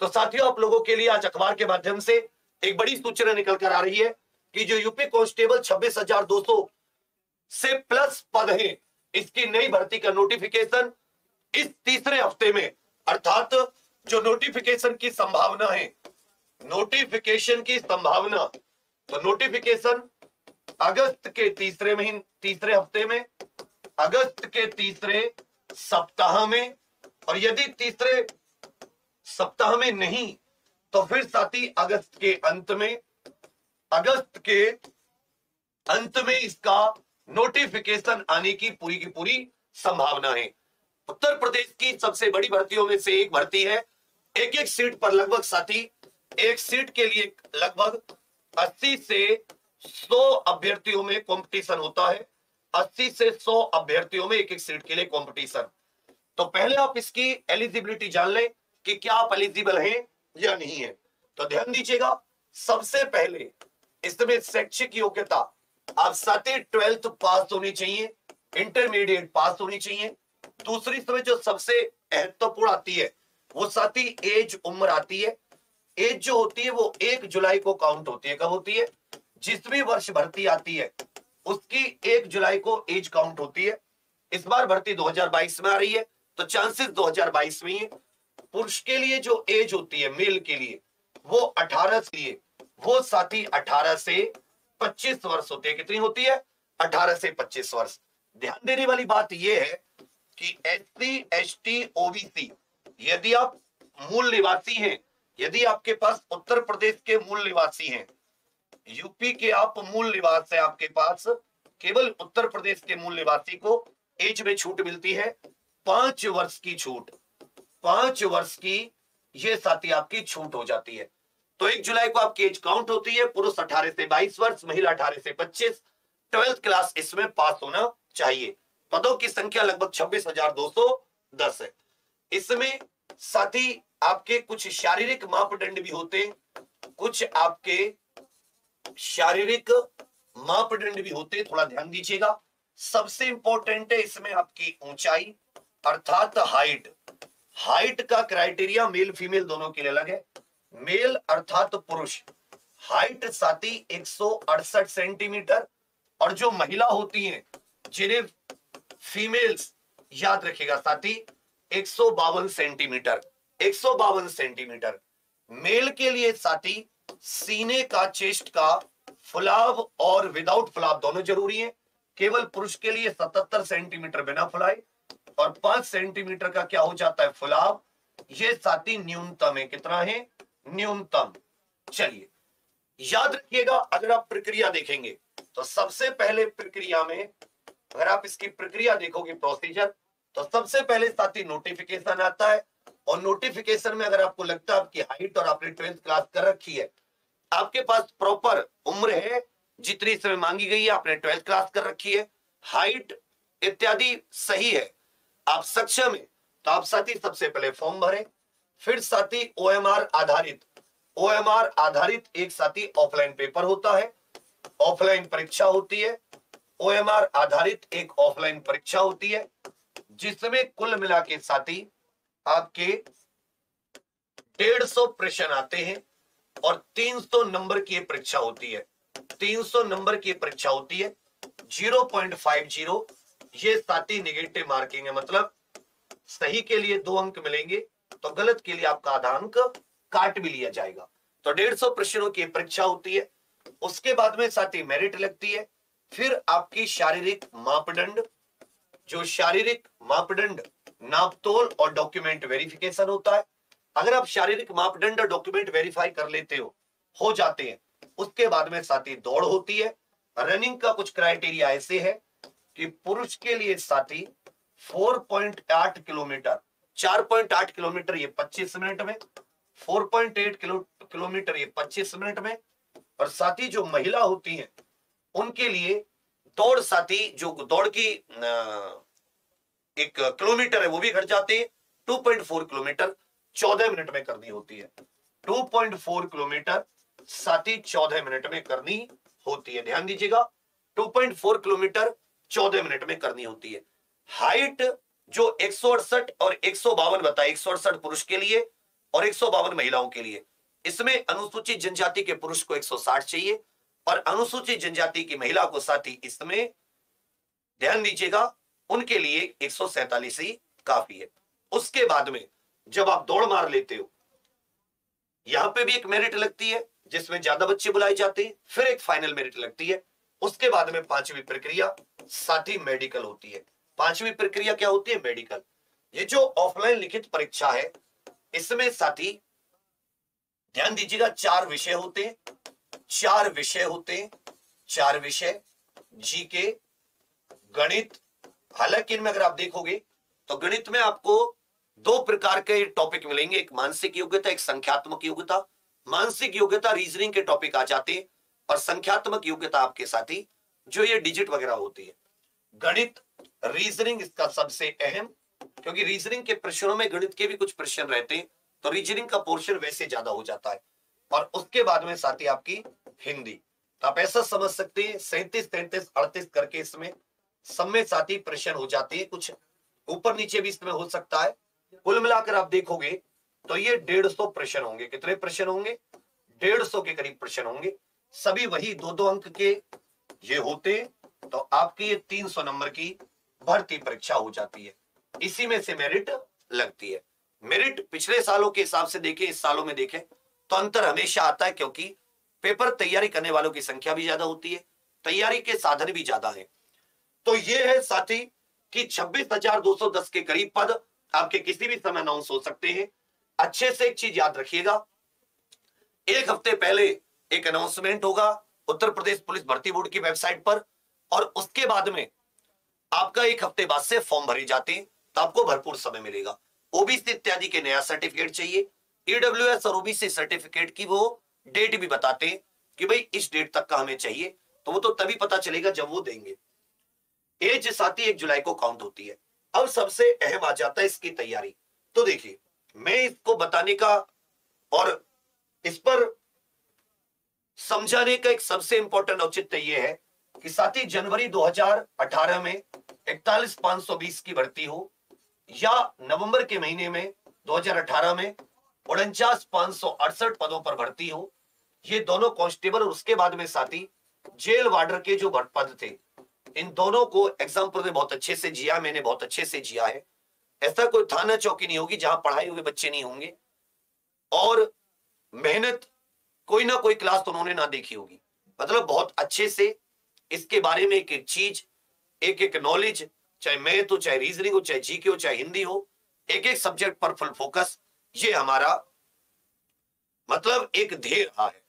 तो साथियों, आप लोगों के लिए आज अखबार के माध्यम से एक बड़ी सूचना निकल कर आ रही है कि जो यूपी कांस्टेबल 26,200 से प्लस पद है, इसकी नई भर्ती का नोटिफिकेशन इस तीसरे हफ्ते में, अर्थात जो नोटिफिकेशन की संभावना है, नोटिफिकेशन की संभावना, तो नोटिफिकेशन अगस्त के तीसरे हफ्ते में, अगस्त के तीसरे सप्ताह में, और यदि तीसरे सप्ताह में नहीं तो फिर साथी अगस्त के अंत में, अगस्त के अंत में इसका नोटिफिकेशन आने की पूरी संभावना है। उत्तर प्रदेश की सबसे बड़ी भर्तियों में से एक भर्ती है। एक एक सीट पर लगभग साथी, एक सीट के लिए लगभग 80 से 100 अभ्यर्थियों में कंपटीशन होता है। 80 से 100 अभ्यर्थियों में एक एक सीट के लिए कंपटीशन। तो पहले आप इसकी एलिजिबिलिटी जान लें कि क्या आप एलिजिबल हैं या नहीं है। तो ध्यान दीजिएगा, सबसे पहले इसमें शैक्षिक योग्यता आप साथी 12th पास होनी चाहिए, इंटरमीडिएट पास होनी चाहिए। दूसरी समय जो सबसे महत्वपूर्ण आती है वो साथी एज, उम्र आती है। एज जो होती है वो 1 जुलाई को काउंट होती है। कब होती है? जिस भी वर्ष भर्ती आती है उसकी 1 जुलाई को एज काउंट होती है। इस बार भर्ती 2022 में आ रही है तो चांसेस 2022 में ही है। पुरुष के लिए जो एज होती है, मेल के लिए, वो 18 के लिए वो साथी 18 से 25 वर्ष होती है। कितनी होती है? 18 से 25 वर्ष। ध्यान देने वाली बात यह है कि SC, ST, OBC, यदि आप मूल निवासी हैं, यदि आपके पास उत्तर प्रदेश के मूल निवासी हैं, यूपी के आप मूल निवास है, आपके पास केवल उत्तर प्रदेश के मूल निवासी को एज में छूट मिलती है, 5 वर्ष की छूट, 5 वर्ष की ये साथी आपकी छूट हो जाती है। तो 1 जुलाई को आपकी एज काउंट होती है। पुरुष 18 से 22 वर्ष, महिला 18 से 25, 12th क्लास इसमें पास होना चाहिए। पदों की संख्या लगभग 26,210 है। इसमें साथी आपके कुछ शारीरिक मापदंड भी होते हैं, कुछ आपके शारीरिक मापदंड भी होते हैं, थोड़ा ध्यान दीजिएगा। सबसे इंपॉर्टेंट है इसमें आपकी ऊंचाई, अर्थात हाइट। हाइट का क्राइटेरिया मेल फीमेल दोनों के लिए अलग है। मेल अर्थात पुरुष, हाइट साथी 168 सेंटीमीटर, और जो महिला होती हैं जिन्हें फीमेल्स याद रखिएगा साथी 152 सेंटीमीटर, 152 सेंटीमीटर। मेल के लिए साथी सीने का, चेस्ट का फुलाव और विदाउट फुलाव दोनों जरूरी है। केवल पुरुष के लिए 77 सेंटीमीटर बिना फुलाए और 5 सेंटीमीटर का क्या हो जाता है? फुलाव। ये साथी न्यूनतम है। कितना है? न्यूनतम। चलिए याद रखिएगा, अगर आप प्रक्रिया देखेंगे तो सबसे पहले प्रक्रिया में, अगर आप इसकी प्रक्रिया देखोगे, प्रोसीजर, तो सबसे पहले साथी नोटिफिकेशन आता है। और नोटिफिकेशन में अगर आपको लगता है आपकी हाइट और आपने 12th क्लास कर रखी है, आपके पास प्रॉपर उम्र है जितनी समय मांगी गई है, आपने 12th क्लास कर रखी है, हाइट इत्यादि सही है, आप सक्षम है, तो आप साथी सबसे पहले फॉर्म भरें। फिर साथी OMR आधारित एक साथी ऑफलाइन पेपर होता है, ऑफलाइन परीक्षा होती है। OMR आधारित एक ऑफलाइन परीक्षा होती है जिसमें कुल मिला के साथी आपके 150 प्रश्न आते हैं और 300 नंबर की परीक्षा होती है। 300 नंबर की परीक्षा होती है। 0.50 ये साथी नेगेटिव मार्किंग है, मतलब सही के लिए 2 अंक मिलेंगे तो गलत के लिए आपका आधा अंक काट भी लिया जाएगा। तो 150 प्रश्नों की परीक्षा होती है। उसके बाद में साथी मेरिट लगती है। फिर आपकी शारीरिक मापदंड, जो शारीरिक मापदंड नापतोल और डॉक्यूमेंट वेरिफिकेशन होता है। अगर आप शारीरिक मापदंड और डॉक्यूमेंट वेरीफाई कर लेते हो जाते हैं, उसके बाद में साथी दौड़ होती है। रनिंग का कुछ क्राइटेरिया ऐसे है कि पुरुष के लिए साथी 4.8 किलोमीटर, 4.8 किलोमीटर ये 25 मिनट में, 4.8 किलोमीटर ये 25 मिनट में। और साथी जो महिला होती हैं उनके लिए दौड़ साथी, जो दौड़ की 1 किलोमीटर है वो भी घट जाते हैं। 2.4 किलोमीटर 14 मिनट में करनी होती है। 2.4 किलोमीटर साथी 14 मिनट में करनी होती है। ध्यान दीजिएगा, 2.4 किलोमीटर 14 मिनट में करनी होती है। हाइट जो 168 और 152 बताया, 168 पुरुष के लिए और 152 महिलाओं के लिए। इसमें अनुसूचित जनजाति के पुरुष को 160 चाहिए और अनुसूचित जनजाति की महिला को साथ ही इसमें ध्यान दीजिएगा उनके लिए 147 ही काफी है। उसके बाद में जब आप दौड़ मार लेते हो, यहां पे भी एक मेरिट लगती है जिसमें ज्यादा बच्चे बुलाए जाते हैं, फिर एक फाइनल मेरिट लगती है। उसके बाद में पांचवी प्रक्रिया साथी मेडिकल होती है। पांचवी प्रक्रिया क्या होती है? मेडिकल। ये जो ऑफलाइन लिखित परीक्षा है इसमें साथी ध्यान दीजिएगा 4 विषय होते हैं, 4 विषय होते हैं, 4 विषय जीके, गणित। हालांकि इनमें अगर आप देखोगे तो गणित में आपको 2 प्रकार के टॉपिक मिलेंगे, एक मानसिक योग्यता, एक संख्यात्मक योग्यता। मानसिक योग्यता रीजनिंग के टॉपिक आ जाते हैं और संख्यात्मक योग्यता आपके साथी जो ये डिजिट वगैरह होती है। गणित रीजनिंग इसका सबसे अहम, क्योंकि रीजनिंग के प्रश्नों में गणित के भी कुछ प्रश्न रहते हैं तो रीजनिंग का पोर्शन वैसे ज्यादा हो जाता है। और उसके बाद में साथी आपकी हिंदी। तो आप ऐसा समझ सकते हैं 37, 33, 38 करके इसमें सब में साथी प्रश्न हो जाते हैं, कुछ ऊपर नीचे भी इसमें हो सकता है। कुल मिलाकर आप देखोगे तो ये 150 प्रश्न होंगे। कितने प्रश्न होंगे? 150 के करीब प्रश्न होंगे। सभी वही 2-2 अंक के ये होते, तो आपकी ये 300 नंबर की भर्ती परीक्षा हो जाती है। इसी में से मेरिट लगती है। मेरिट पिछले सालों के हिसाब से देखें, इस सालों में देखें तो अंतर हमेशा आता है, क्योंकि पेपर तैयारी करने वालों की संख्या भी ज्यादा होती है, तैयारी के साधन भी ज्यादा है। तो ये है साथी कि 26,210 के करीब पद आपके किसी भी समय अनाउंस हो सकते हैं। अच्छे से एक चीज याद रखिएगा, एक हफ्ते पहले एक अनाउंसमेंट होगा उत्तर प्रदेश पुलिस भर्ती बोर्ड की वेबसाइट पर, और उसके बाद में आपका एक हफ्ते बाद से फॉर्म भरे जाते हैं, तो आपको भरपूर समय मिलेगा। ओबीसी इत्यादि के नया सर्टिफिकेट चाहिए, ईडब्ल्यूएस और ओबीसी सर्टिफिकेट की वो डेट भी बताते हैं कि भाई इस डेट तक का हमें चाहिए, तो वो तो तभी पता चलेगा जब वो देंगे। एज साथी 1 जुलाई को काउंट होती है। अब सबसे अहम आ जाता है इसकी तैयारी। तो देखिए, मैं इसको बताने का और इस पर समझाने का एक सबसे इंपॉर्टेंट औचित्य यह है कि साथी जनवरी 2018 में 41,520 की भर्ती हो या नवंबर के महीने में 2018 में 49,568 पदों पर भर्ती हो, ये दोनों कांस्टेबल और उसके बाद में साथी जेल वार्डर के जो पद थे, इन दोनों को एग्जाम्पल ने बहुत अच्छे से जिया, मैंने बहुत अच्छे से जिया है। ऐसा कोई थाना चौकी नहीं होगी जहां पढ़ाए हुए बच्चे नहीं होंगे, और मेहनत कोई ना कोई क्लास तो उन्होंने ना देखी होगी। मतलब बहुत अच्छे से इसके बारे में एक एक चीज, एक एक नॉलेज, चाहे मैथ हो, चाहे रीजनिंग हो, चाहे जीके हो, चाहे हिंदी हो, एक एक सब्जेक्ट पर फुल फोकस, ये हमारा मतलब एक ध्येय रहा है।